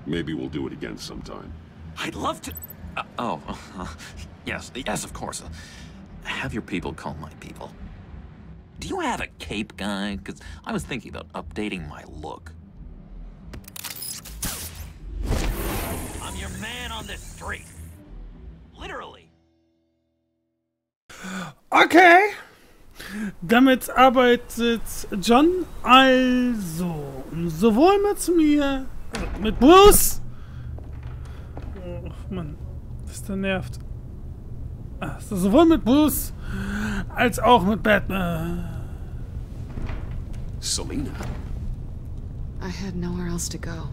Maybe we'll do it again sometime. I'd love to... yes, of course. Have your people call my people. Do you have a cape, guy? Because I was thinking about updating my look. I'm your man on this street. Literally. Okay. Damit arbeitet John also sowohl mit mir, mit Bruce. Oh Mann, das nervt. Also sowohl mit Bruce als auch mit Batman. Selina? I had nowhere else to go.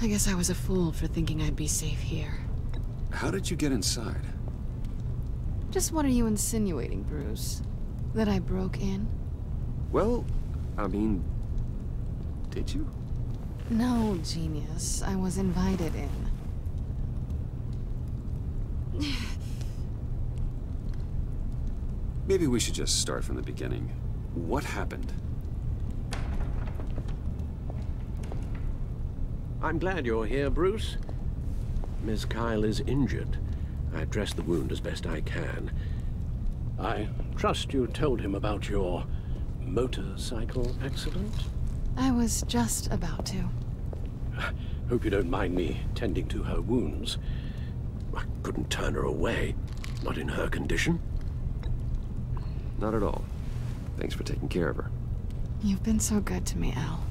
I guess I was a fool for thinking I'd be safe here. How did you get inside? Just what are you insinuating, Bruce? That I broke in? Well, I mean... Did you? No, genius. I was invited in. Maybe we should just start from the beginning. What happened? I'm glad you're here, Bruce. Miss Kyle is injured. I dressed the wound as best I can. I trust you told him about your motorcycle accident? I was just about to. Hope you don't mind me tending to her wounds. I couldn't turn her away, not in her condition. Not at all. Thanks for taking care of her. You've been so good to me, Al.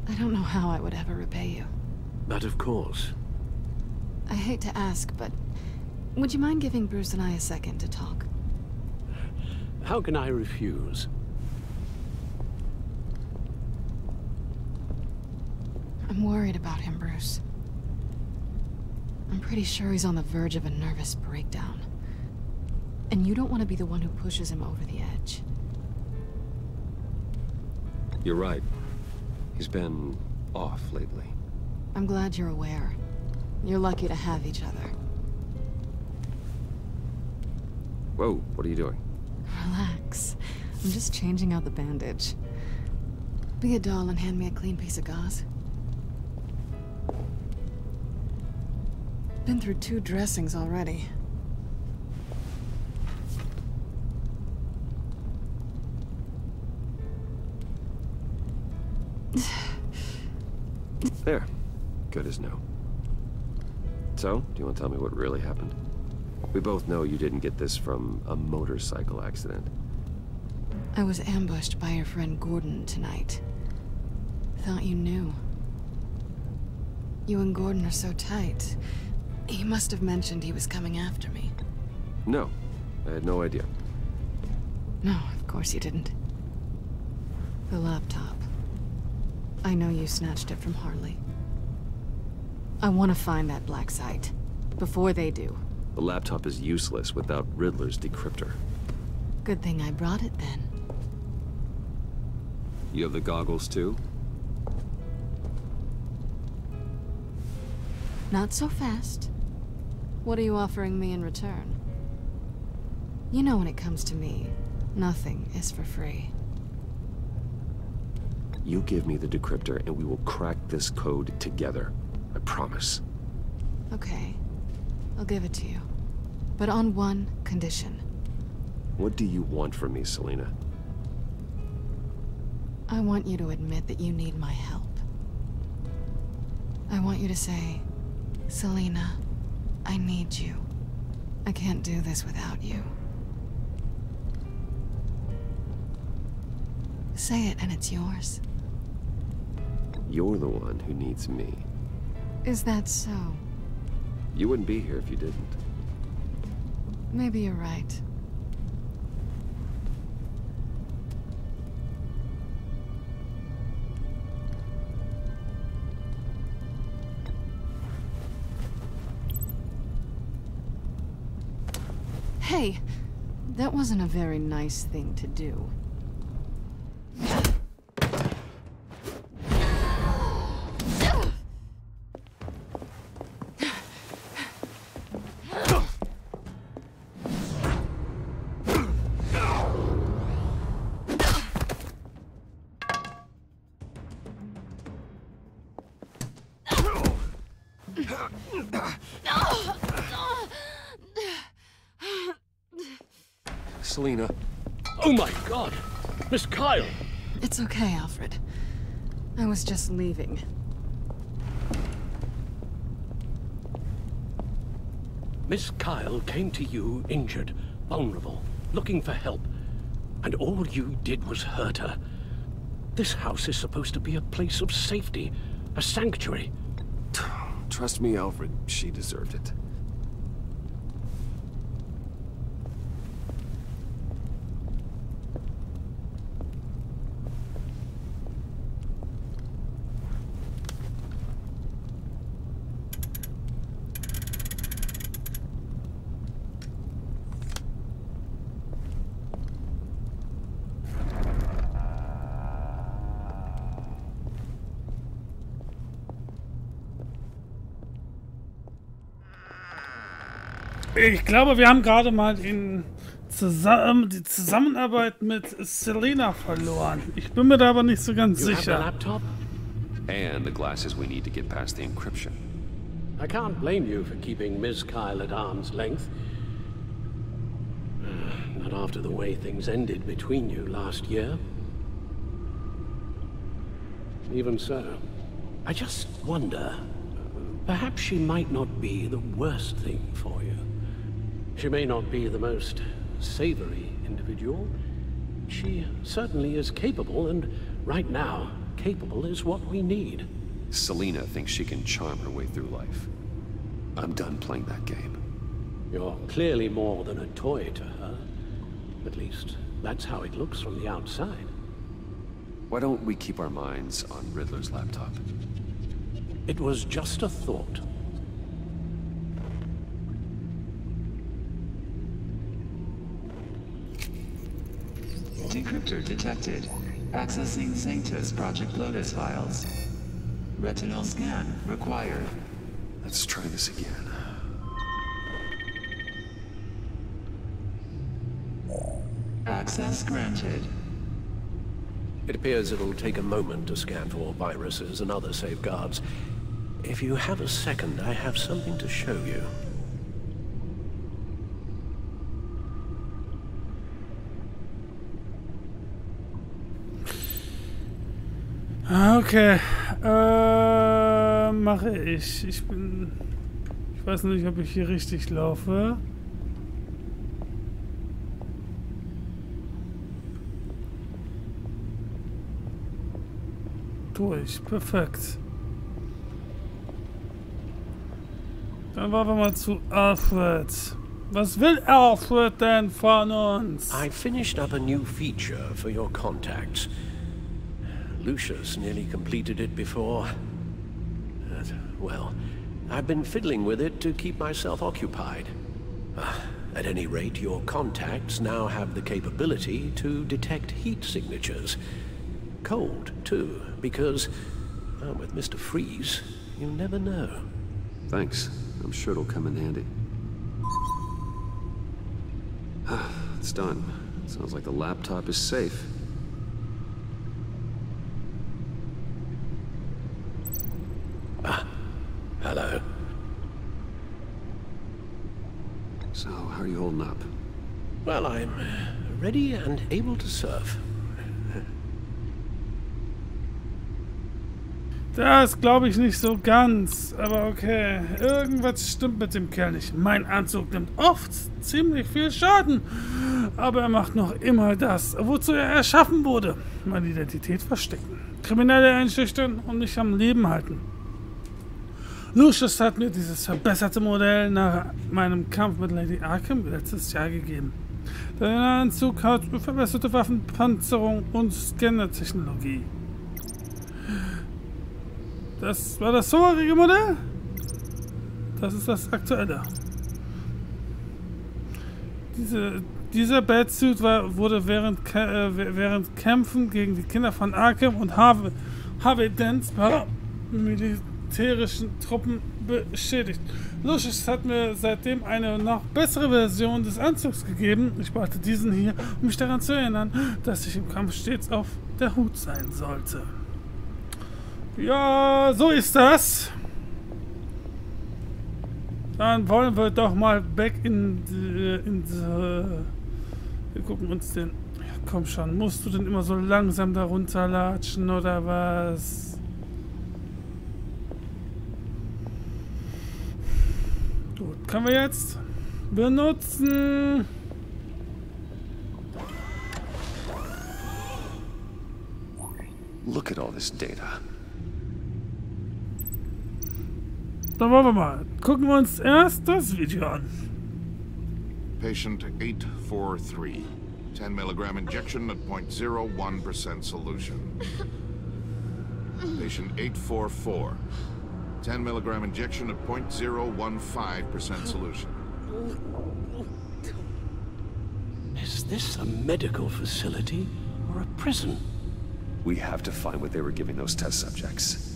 I don't know how I would ever repay you. But of course. I hate to ask, but would you mind giving Bruce and I a second to talk? How can I refuse? I'm worried about him, Bruce. I'm pretty sure he's on the verge of a nervous breakdown. And you don't want to be the one who pushes him over the edge. You're right. He's been off lately. I'm glad you're aware. You're lucky to have each other. Whoa, what are you doing? Relax. I'm just changing out the bandage. Be a doll and hand me a clean piece of gauze. Been through 2 dressings already. There. Good as new. So, do you want to tell me what really happened? We both know you didn't get this from a motorcycle accident. I was ambushed by your friend Gordon tonight. Thought you knew. You and Gordon are so tight. He must have mentioned he was coming after me. No, I had no idea. No, of course you didn't. The laptop. I know you snatched it from Harley. I want to find that black site. Before they do. The laptop is useless without Riddler's decryptor. Good thing I brought it then. You have the goggles too? Not so fast. What are you offering me in return? You know when it comes to me, nothing is for free. You give me the decryptor and we will crack this code together. I promise. Okay. I'll give it to you. But on one condition. What do you want from me, Selina? I want you to admit that you need my help. I want you to say, Selina, I need you. I can't do this without you. Say it and it's yours. You're the one who needs me. Is that so? You wouldn't be here if you didn't. Maybe you're right. Hey, that wasn't a very nice thing to do. Selina. Oh my God! Miss Kyle! It's okay, Alfred. I was just leaving. Miss Kyle came to you injured, vulnerable, looking for help. And all you did was hurt her. This house is supposed to be a place of safety, a sanctuary. Trust me, Alfred, she deserved it. Ich glaube, wir haben gerade mal die Zusammenarbeit mit Selina verloren. Ich bin mir da aber nicht so ganz You have the sicher. laptop? And the glasses we need to get past the encryption. I can't blame you for keeping Miss Kyle at arm's length. Not after the way things ended between you last year. Even so, I just wonder, perhaps she might not be the worst thing for you. She may not be the most savory individual. She certainly is capable, and right now, capable is what we need. Selina thinks she can charm her way through life. I'm done playing that game. You're clearly more than a toy to her. At least, that's how it looks from the outside. Why don't we keep our minds on Riddler's laptop? It was just a thought. Decryptor detected. Accessing Sanctus Project Lotus files. Retinal scan required. Let's try this again. Access granted. It appears it'll take a moment to scan for viruses and other safeguards. If you have a second, I have something to show you. Okay. Mache ich. Ich weiß nicht, ob ich hier richtig laufe. Durch. Perfekt. Dann warten wir mal zu Alfred. Was will Alfred denn von uns? I finished up a new feature for your contacts. Lucius nearly completed it before. Well, I've been fiddling with it to keep myself occupied. At any rate, your contacts now have the capability to detect heat signatures. Cold, too, because, with Mr. Freeze, you never know. Thanks. I'm sure it'll come in handy. It's done. Sounds like the laptop is safe. Hello. So, how are you holding up? Well, I'm ready and able to serve. Das glaube ich nicht so ganz, aber okay. Irgendwas stimmt mit dem Kerl nicht. Mein Anzug nimmt oft ziemlich viel Schaden, aber er macht noch immer das, wozu er erschaffen wurde. Meine Identität verstecken, Kriminelle einschüchtern und mich am Leben halten. Lucius hat mir dieses verbesserte Modell nach meinem Kampf mit Lady Arkham letztes Jahr gegeben. Der Anzug hat verbesserte Waffenpanzerung und Scanner-Technologie. Das war das vorherige Modell? Das ist das aktuelle. Dieser Batsuit wurde während Kämpfen gegen die Kinder von Arkham und Harvey Dents paramilitärischen Truppen beschädigt. Lucius hat mir seitdem eine noch bessere Version des Anzugs gegeben. Ich behalte diesen hier, um mich daran zu erinnern, dass ich im Kampf stets auf der Hut sein sollte. Ja, so ist das. Dann wollen wir doch mal back in wir gucken uns den... Ja, komm schon, musst du denn immer so langsam da runterlatschen, oder was? Gut, können wir jetzt benutzen. Look at all this data. Dann wollen wir mal. Gucken wir uns erst das Video an. Patient 843. 10 milligram injection at 0.01% solution. Patient 844. 10 milligram injection at 0.015% solution. Is this a medical facility or a prison? We have to find what they were giving those test subjects.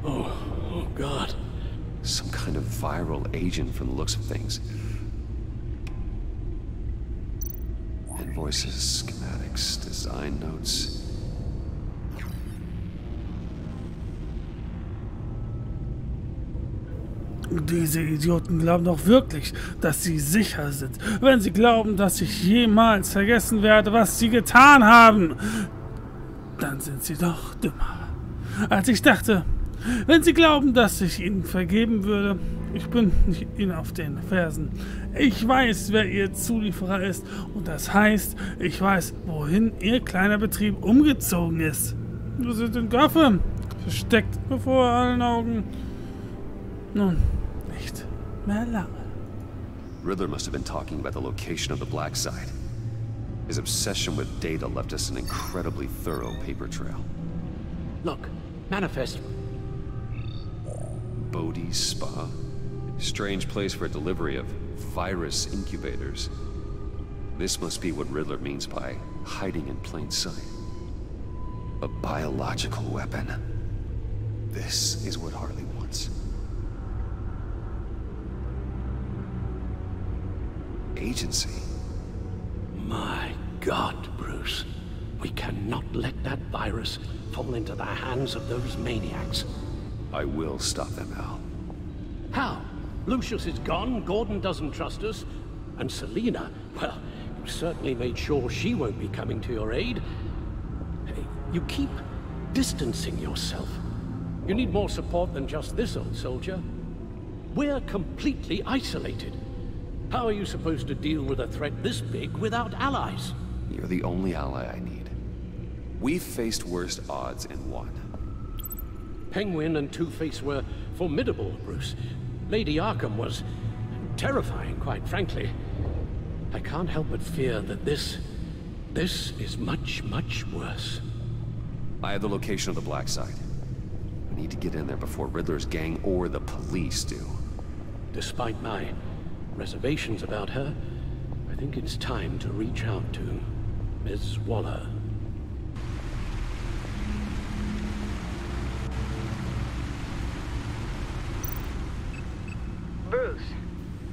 Oh God. Some kind of viral agent from the looks of things. Invoices, schematics, design notes. Diese Idioten glauben doch wirklich, dass sie sicher sind. Wenn sie glauben, dass ich jemals vergessen werde, was sie getan haben, dann sind sie doch dümmer, als ich dachte. Wenn sie glauben, dass ich ihnen vergeben würde, ich bin nicht ihnen auf den Fersen. Ich weiß, wer ihr Zulieferer ist, und das heißt, ich weiß, wohin ihr kleiner Betrieb umgezogen ist. Wir sind in Gotham, versteckt vor allen Augen. Nun, nicht mehr lange. Riddler must have been talking about the location of the Black Site. His obsession with data left us an incredibly thorough paper trail. Look, manifest. Bodhi's Spa? Strange place for delivery of virus incubators. This must be what Riddler means by hiding in plain sight. A biological weapon. This is what Harley wants. Agency. My God, Bruce. We cannot let that virus fall into the hands of those maniacs. I will stop them, Al. How? Lucius is gone, Gordon doesn't trust us, and Selina, well, you certainly made sure she won't be coming to your aid. You keep distancing yourself. You need more support than just this old soldier. We're completely isolated. How are you supposed to deal with a threat this big without allies? You're the only ally I need. We've faced worse odds and won. Penguin and Two-Face were formidable, Bruce. Lady Arkham was terrifying, quite frankly. I can't help but fear that this is much, much worse. I have the location of the Black Site. We need to get in there before Riddler's gang or the police do. Despite my reservations about her, I think it's time to reach out to Ms. Waller. Bruce,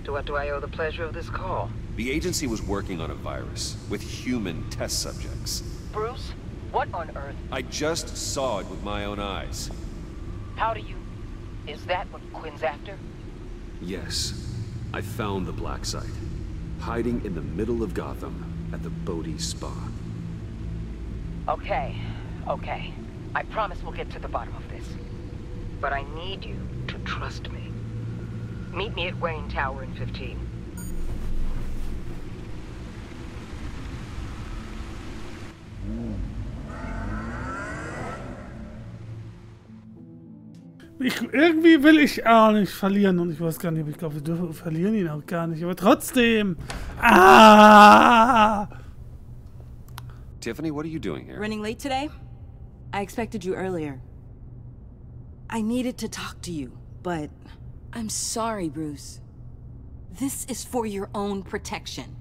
to what do I owe the pleasure of this call? The agency was working on a virus with human test subjects. Bruce, what on earth? I just saw it with my own eyes. How do you... Is that what Quinn's after? Yes. I found the Black Site. Hiding in the middle of Gotham at the Bodhi Spa. Okay. I promise we'll get to the bottom of this. But I need you to trust me. Meet me at Wayne Tower in 15. Irgendwie will ich auch nicht verlieren. Und ich weiß gar nicht, ich glaube, wir verlieren ihn auch gar nicht. Aber trotzdem. Tiffany, what are you doing here? Running late today? I expected you earlier. I needed to talk to you, but I'm sorry, Bruce. This is for your own protection.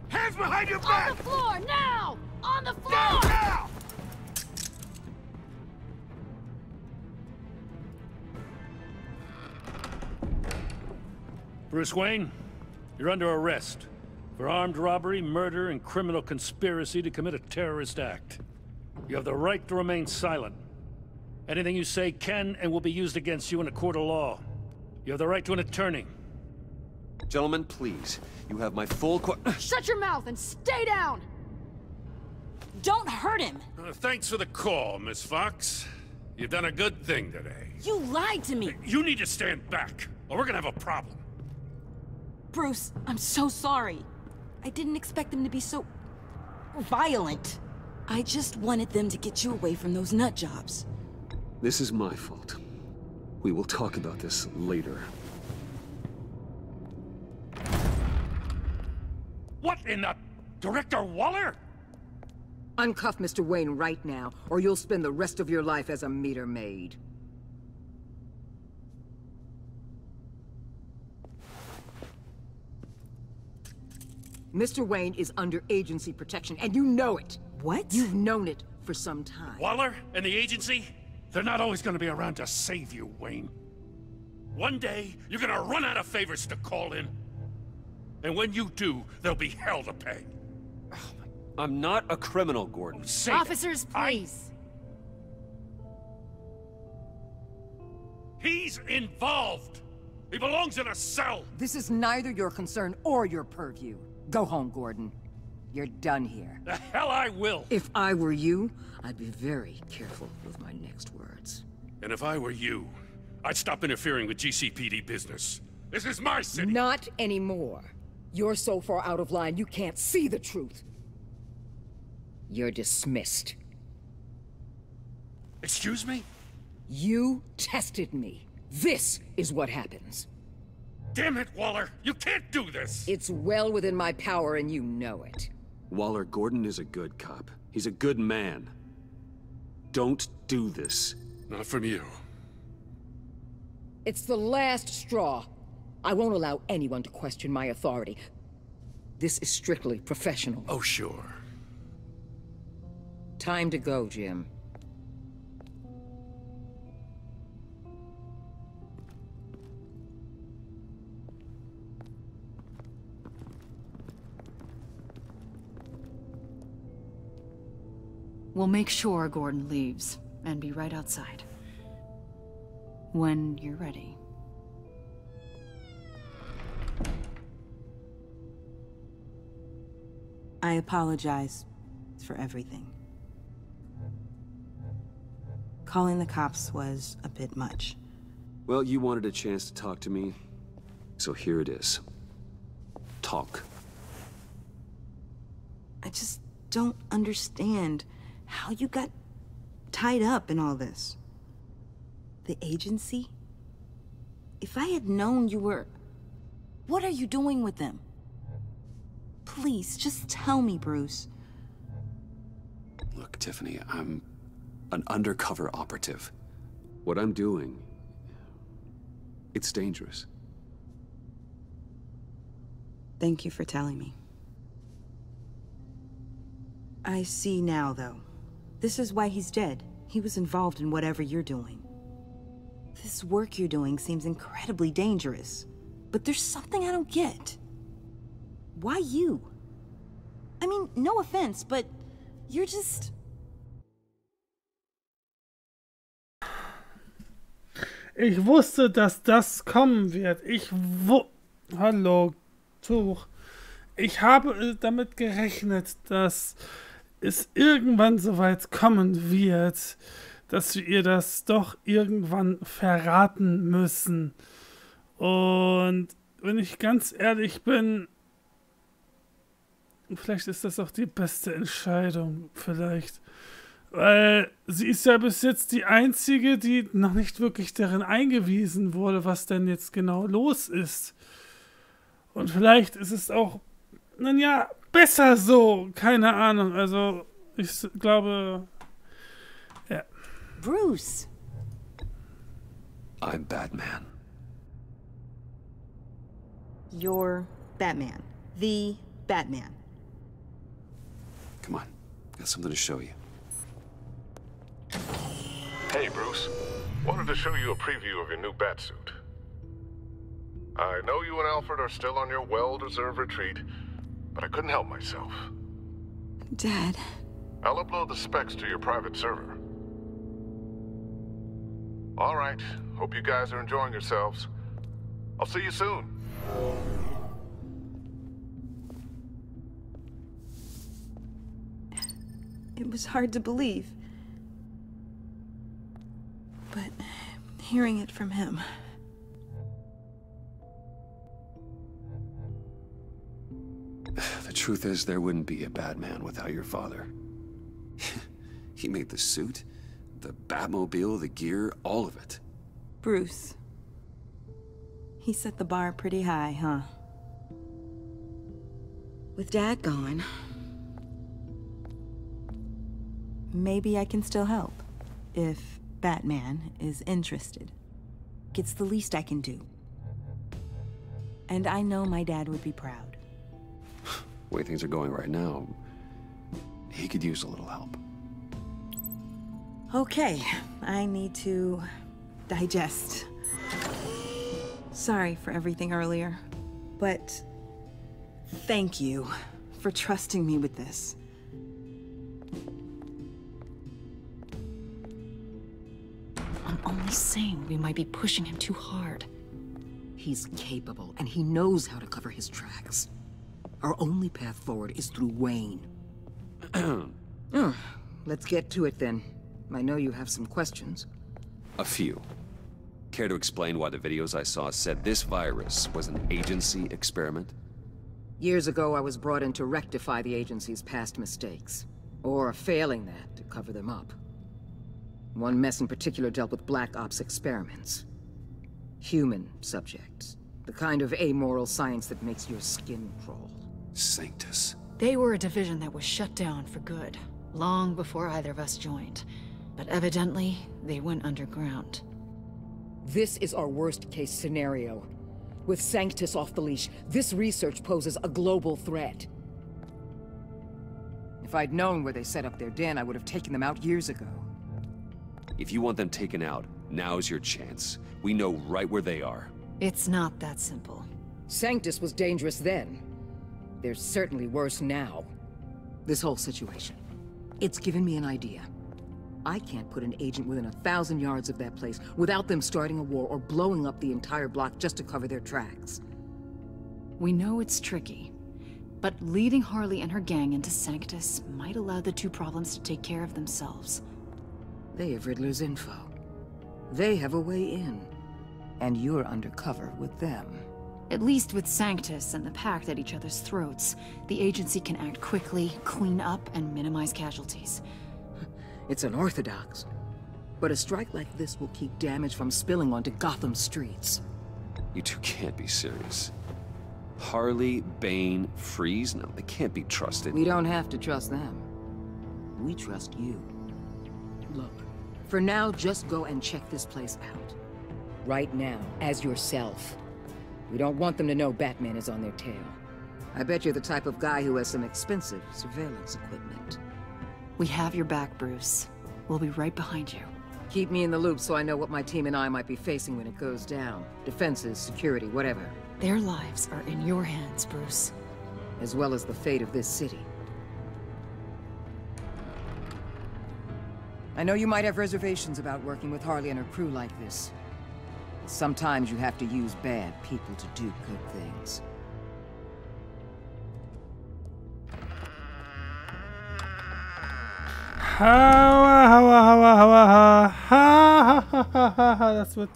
Hands behind your back! On the floor, now! On the floor! Down, now! Bruce Wayne, You're under arrest for armed robbery, murder, and criminal conspiracy to commit a terrorist act. You have the right to remain silent. Anything you say can and will be used against you in a court of law. You have the right to an attorney. Gentlemen, please. You have my full Shut your mouth and stay down! Don't hurt him! Thanks for the call, Miss Fox. You've done a good thing today. You lied to me! You need to stand back, or we're gonna have a problem. Bruce, I'm so sorry. I didn't expect them to be so... violent. I just wanted them to get you away from those nut jobs. This is my fault. We will talk about this later. What in the... Director Waller? Uncuff Mr. Wayne right now, or you'll spend the rest of your life as a meter maid. Mr. Wayne is under agency protection, and you know it. What? You've known it for some time. Waller and the agency? They're not always gonna be around to save you, Wayne. One day, you're gonna run out of favors to call in. And when you do, there'll be hell to pay. I'm not a criminal, Gordon. Officers, please. He's involved. He belongs in a cell. This is neither your concern or your purview. Go home, Gordon. You're done here. The hell I will. If I were you, I'd be very careful with my next words. And if I were you, I'd stop interfering with GCPD business. This is my city. Not anymore. You're so far out of line, you can't see the truth. You're dismissed. Excuse me? You tested me. This is what happens. Damn it, Waller! You can't do this! It's well within my power and you know it. Waller, Gordon is a good cop. He's a good man. Don't do this. Not from you. It's the last straw. I won't allow anyone to question my authority. This is strictly professional. Oh, sure. Time to go, Jim. We'll make sure Gordon leaves, and be right outside. When you're ready. I apologize for everything. Calling the cops was a bit much. Well, you wanted a chance to talk to me, so here it is. Talk. I just don't understand how you got tied up in all this. The agency? If I had known you were... What are you doing with them? Please, just tell me, Bruce. Look, Tiffany, I'm an undercover operative. What I'm doing, it's dangerous. Thank you for telling me. I see now, though. This is why he's dead. He was involved in whatever you're doing. This work you're doing seems incredibly dangerous. But there's something I don't get. Why you? I mean, no offense, but you're just... Ich wusste, dass das kommen wird. Hallo, Tuch. Ich habe damit gerechnet, dass es irgendwann so weit kommen wird, dass wir ihr das doch irgendwann verraten müssen. Und wenn ich ganz ehrlich bin, vielleicht ist das auch die beste Entscheidung, vielleicht. Weil sie ist ja bis jetzt die Einzige, die noch nicht wirklich darin eingewiesen wurde, was denn jetzt genau los ist. Und vielleicht ist es auch, naja, besser so. Keine Ahnung, also ich glaube, ja. Bruce! I'm Batman. You're Batman. The Batman. Come on, got something to show you. Hey, Bruce. Wanted to show you a preview of your new Batsuit. I know you and Alfred are still on your well-deserved retreat, but I couldn't help myself. Dad. I'll upload the specs to your private server. All right. Hope you guys are enjoying yourselves. I'll see you soon. It was hard to believe. But hearing it from him... The truth is, there wouldn't be a Batman without your father. He made the suit, the Batmobile, the gear, all of it. Bruce. He set the bar pretty high, huh? With Dad gone... maybe I can still help. If Batman is interested. It's the least I can do. And I know my dad would be proud. The way things are going right now, he could use a little help. Okay, I need to digest. Sorry for everything earlier, but thank you for trusting me with this. I'm only saying we might be pushing him too hard. He's capable, and he knows how to cover his tracks. Our only path forward is through Wayne. Let's get to it then. I know you have some questions. A few. Care to explain why the videos I saw said this virus was an agency experiment? Years ago, I was brought in to rectify the agency's past mistakes. Or, failing that, to cover them up. One mess in particular dealt with Black Ops experiments. Human subjects. The kind of amoral science that makes your skin crawl. Sanctus. They were a division that was shut down for good, long before either of us joined. But evidently, they went underground. This is our worst-case scenario. With Sanctus off the leash, this research poses a global threat. If I'd known where they set up their den, I would have taken them out years ago. If you want them taken out, now's your chance. We know right where they are. It's not that simple. Sanctus was dangerous then. They're certainly worse now. This whole situation, it's given me an idea. I can't put an agent within 1,000 yards of that place without them starting a war or blowing up the entire block just to cover their tracks. We know it's tricky, but leading Harley and her gang into Sanctus might allow the two problems to take care of themselves. They have Riddler's info. They have a way in. And you're undercover with them. At least with Sanctus and the Pact at each other's throats, the agency can act quickly, clean up, and minimize casualties. It's unorthodox. But a strike like this will keep damage from spilling onto Gotham streets. You two can't be serious. Harley, Bane, Freeze? No, they can't be trusted. We don't have to trust them. We trust you. Look, for now, just go and check this place out. Right now, as yourself. We don't want them to know Batman is on their tail. I bet you're the type of guy who has some expensive surveillance equipment. We have your back, Bruce. We'll be right behind you. Keep me in the loop so I know what my team and I might be facing when it goes down. Defenses, security, whatever. Their lives are in your hands, Bruce. As well as the fate of this city. I know you might have reservations about working with Harley and her crew like this. Sometimes you have to use bad people to do good things. That's what